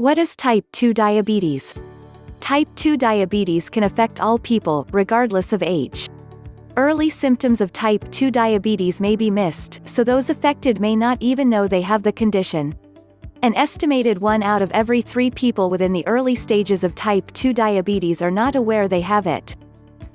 What is type 2 diabetes? Type 2 diabetes can affect all people, regardless of age. Early symptoms of type 2 diabetes may be missed, so those affected may not even know they have the condition. An estimated 1 out of every 3 people within the early stages of type 2 diabetes are not aware they have it.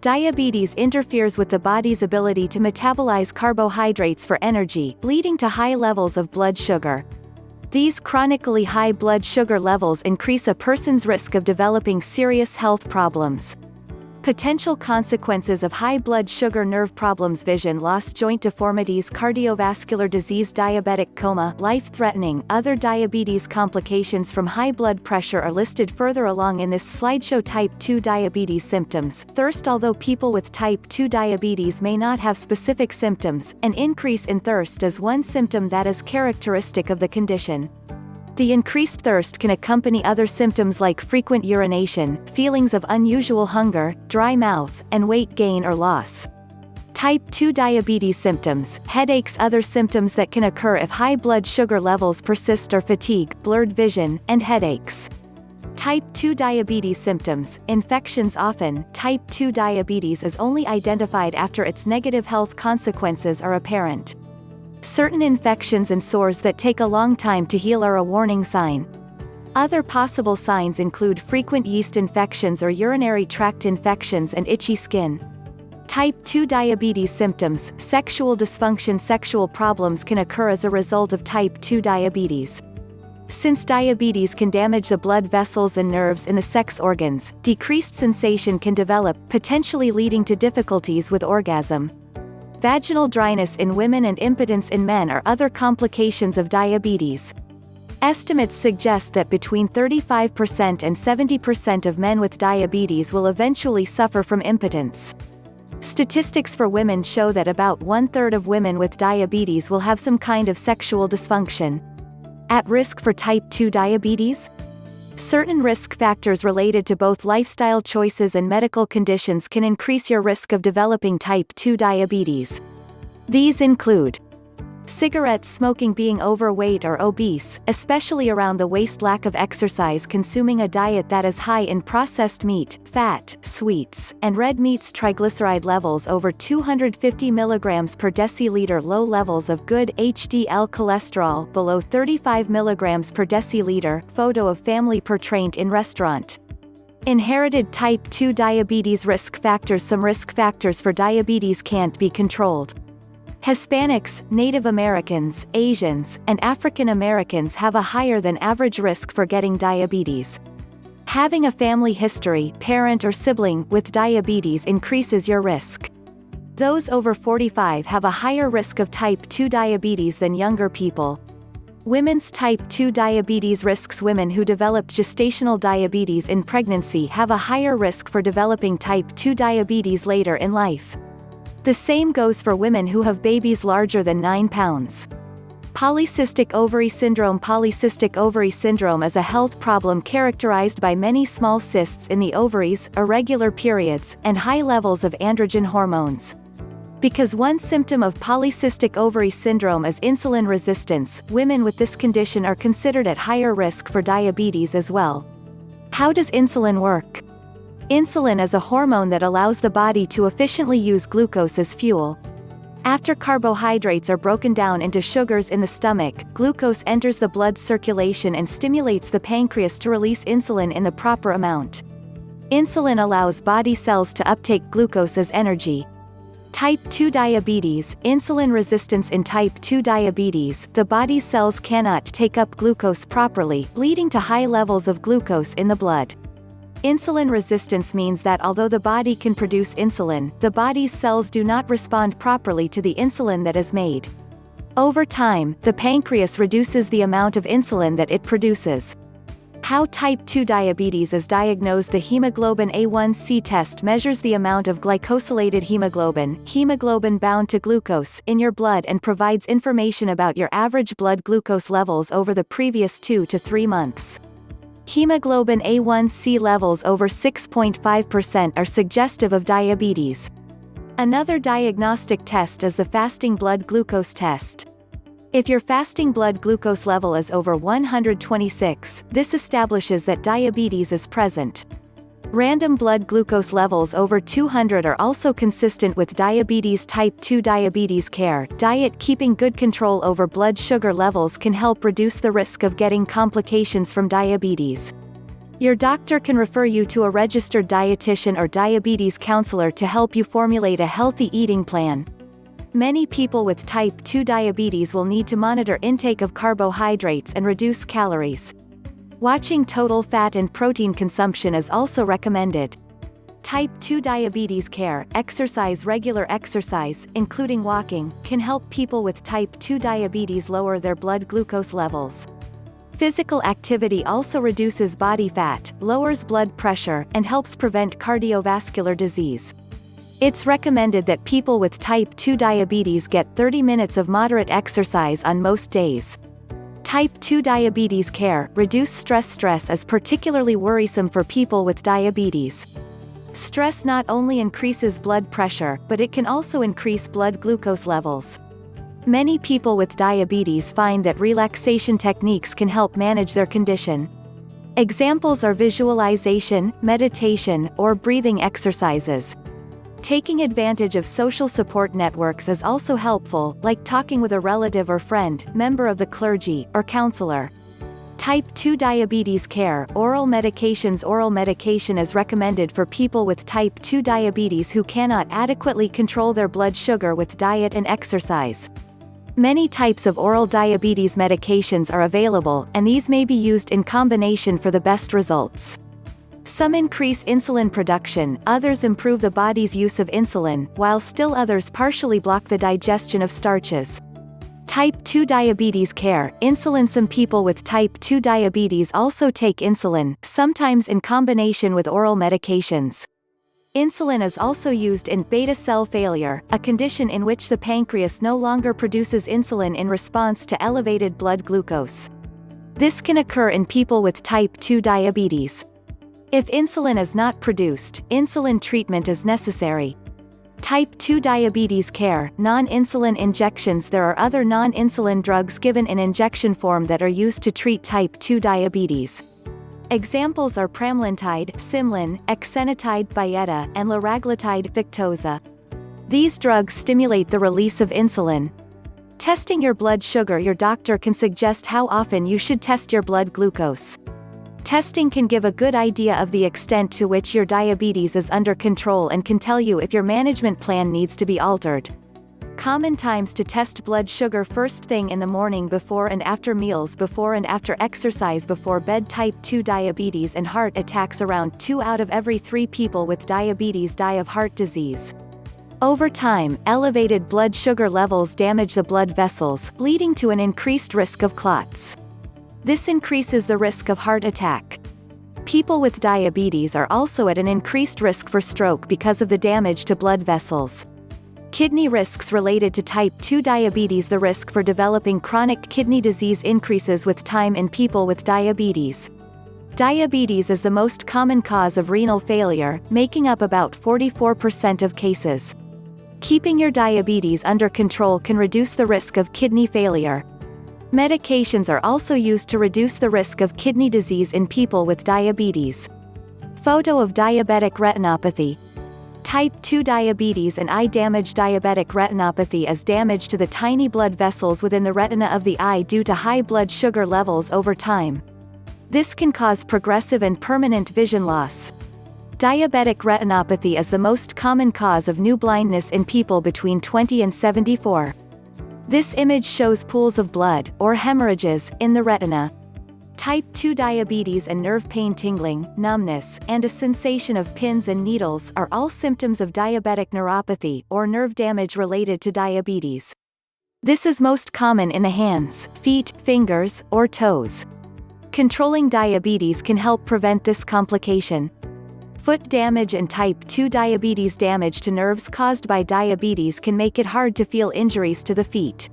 Diabetes interferes with the body's ability to metabolize carbohydrates for energy, leading to high levels of blood sugar. These chronically high blood sugar levels increase a person's risk of developing serious health problems. Potential consequences of high blood sugar: nerve problems, vision loss, joint deformities, cardiovascular disease, diabetic coma, life-threatening. Other diabetes complications from high blood pressure are listed further along in this slideshow. Type 2 diabetes symptoms. Thirst. Although people with type 2 diabetes may not have specific symptoms, an increase in thirst is one symptom that is characteristic of the condition. The increased thirst can accompany other symptoms like frequent urination, feelings of unusual hunger, dry mouth, and weight gain or loss. Type 2 diabetes symptoms: headaches. Other symptoms that can occur if high blood sugar levels persist are fatigue, blurred vision, and headaches. Type 2 diabetes symptoms: infections. Often, type 2 diabetes is only identified after its negative health consequences are apparent. Certain infections and sores that take a long time to heal are a warning sign. Other possible signs include frequent yeast infections or urinary tract infections and itchy skin. Type 2 diabetes symptoms: sexual dysfunction. Sexual problems can occur as a result of type 2 diabetes. Since diabetes can damage the blood vessels and nerves in the sex organs, decreased sensation can develop, potentially leading to difficulties with orgasm. Vaginal dryness in women and impotence in men are other complications of diabetes. Estimates suggest that between 35% and 70% of men with diabetes will eventually suffer from impotence. Statistics for women show that about 1/3 of women with diabetes will have some kind of sexual dysfunction. At risk for type 2 diabetes? Certain risk factors related to both lifestyle choices and medical conditions can increase your risk of developing type 2 diabetes. These include cigarette smoking, being overweight or obese, especially around the waist, lack of exercise, consuming a diet that is high in processed meat, fat, sweets, and red meats, triglyceride levels over 250 mg per deciliter, low levels of good HDL cholesterol below 35 mg per deciliter, photo of family portrayed in restaurant. Inherited type 2 diabetes risk factors. Some risk factors for diabetes can't be controlled. Hispanics, Native Americans, Asians, and African Americans have a higher than average risk for getting diabetes. Having a family history, parent or sibling, with diabetes increases your risk. Those over 45 have a higher risk of type 2 diabetes than younger people. Women's type 2 diabetes risks. Women who develop gestational diabetes in pregnancy have a higher risk for developing type 2 diabetes later in life. The same goes for women who have babies larger than 9 pounds. Polycystic ovary syndrome. Polycystic ovary syndrome is a health problem characterized by many small cysts in the ovaries, irregular periods, and high levels of androgen hormones. Because one symptom of polycystic ovary syndrome is insulin resistance, women with this condition are considered at higher risk for diabetes as well. How does insulin work? Insulin is a hormone that allows the body to efficiently use glucose as fuel. After carbohydrates are broken down into sugars in the stomach, glucose enters the blood circulation and stimulates the pancreas to release insulin in the proper amount. Insulin allows body cells to uptake glucose as energy. Type 2 diabetes, insulin resistance. In type 2 diabetes, the body's cells cannot take up glucose properly, leading to high levels of glucose in the blood. Insulin resistance means that although the body can produce insulin, the body's cells do not respond properly to the insulin that is made. Over time, the pancreas reduces the amount of insulin that it produces. How type 2 diabetes is diagnosed. The hemoglobin A1C test measures the amount of glycosylated hemoglobin bound to glucose, in your blood and provides information about your average blood glucose levels over the previous 2 to 3 months. Hemoglobin A1C levels over 6.5% are suggestive of diabetes. Another diagnostic test is the fasting blood glucose test. If your fasting blood glucose level is over 126, this establishes that diabetes is present. Random blood glucose levels over 200 are also consistent with diabetes. Type 2 diabetes care diet. Keeping good control over blood sugar levels can help reduce the risk of getting complications from diabetes. Your doctor can refer you to a registered dietitian or diabetes counselor to help you formulate a healthy eating plan. Many people with type 2 diabetes will need to monitor intake of carbohydrates and reduce calories. Watching total fat and protein consumption is also recommended. Type 2 diabetes care exercise. Regular exercise, including walking, can help people with type 2 diabetes lower their blood glucose levels. Physical activity also reduces body fat, lowers blood pressure, and helps prevent cardiovascular disease. It's recommended that people with type 2 diabetes get 30 minutes of moderate exercise on most days. Type 2 diabetes care reduce stress. Stress is particularly worrisome for people with diabetes. Stress not only increases blood pressure, but it can also increase blood glucose levels. Many people with diabetes find that relaxation techniques can help manage their condition. Examples are visualization, meditation, or breathing exercises. Taking advantage of social support networks is also helpful, like talking with a relative or friend, member of the clergy, or counselor. Type 2 diabetes care oral medications. Oral medication is recommended for people with type 2 diabetes who cannot adequately control their blood sugar with diet and exercise. Many types of oral diabetes medications are available, and these may be used in combination for the best results. Some increase insulin production, others improve the body's use of insulin, while still others partially block the digestion of starches. Type 2 diabetes care insulin. Some people with type 2 diabetes also take insulin, sometimes in combination with oral medications. Insulin is also used in beta cell failure, a condition in which the pancreas no longer produces insulin in response to elevated blood glucose. This can occur in people with type 2 diabetes. If insulin is not produced, insulin treatment is necessary. Type 2 diabetes care non-insulin injections. There are other non-insulin drugs given in injection form that are used to treat type 2 diabetes. Examples are pramlintide, Simlin, exenatide, Byetta, and liraglutide, Victoza. These drugs stimulate the release of insulin. Testing your blood sugar. Your doctor can suggest how often you should test your blood glucose. Testing can give a good idea of the extent to which your diabetes is under control and can tell you if your management plan needs to be altered. Common times to test blood sugar: first thing in the morning, before and after meals, before and after exercise, before bed. Type 2 diabetes and heart attacks. Around 2 out of every 3 people with diabetes die of heart disease. Over time, elevated blood sugar levels damage the blood vessels, leading to an increased risk of clots. This increases the risk of heart attack. People with diabetes are also at an increased risk for stroke because of the damage to blood vessels. Kidney risks related to type 2 diabetes. The risk for developing chronic kidney disease increases with time in people with diabetes. Diabetes is the most common cause of renal failure, making up about 44% of cases. Keeping your diabetes under control can reduce the risk of kidney failure. Medications are also used to reduce the risk of kidney disease in people with diabetes. Photo of diabetic retinopathy. Type 2 diabetes and eye damage. Diabetic retinopathy is damage to the tiny blood vessels within the retina of the eye due to high blood sugar levels over time. This can cause progressive and permanent vision loss. Diabetic retinopathy is the most common cause of new blindness in people between 20 and 74. This image shows pools of blood, or hemorrhages, in the retina. Type 2 diabetes and nerve pain, tingling, numbness, and a sensation of pins and needles are all symptoms of diabetic neuropathy, or nerve damage related to diabetes. This is most common in the hands, feet, fingers, or toes. Controlling diabetes can help prevent this complication. Foot damage and type 2 diabetes. Damage to nerves caused by diabetes can make it hard to feel injuries to the feet.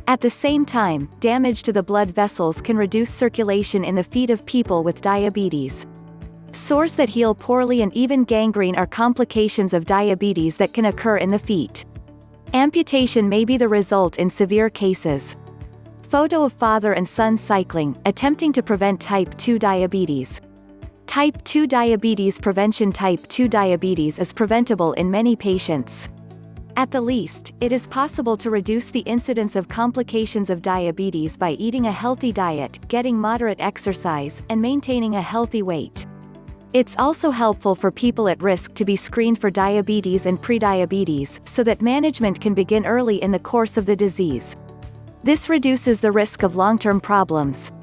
At the same time, damage to the blood vessels can reduce circulation in the feet of people with diabetes. Sores that heal poorly and even gangrene are complications of diabetes that can occur in the feet. Amputation may be the result in severe cases. Photo of father and son cycling, attempting to prevent type 2 diabetes. Type 2 diabetes prevention. Type 2 diabetes is preventable in many patients. At the least, it is possible to reduce the incidence of complications of diabetes by eating a healthy diet, getting moderate exercise, and maintaining a healthy weight. It's also helpful for people at risk to be screened for diabetes and prediabetes, so that management can begin early in the course of the disease. This reduces the risk of long-term problems.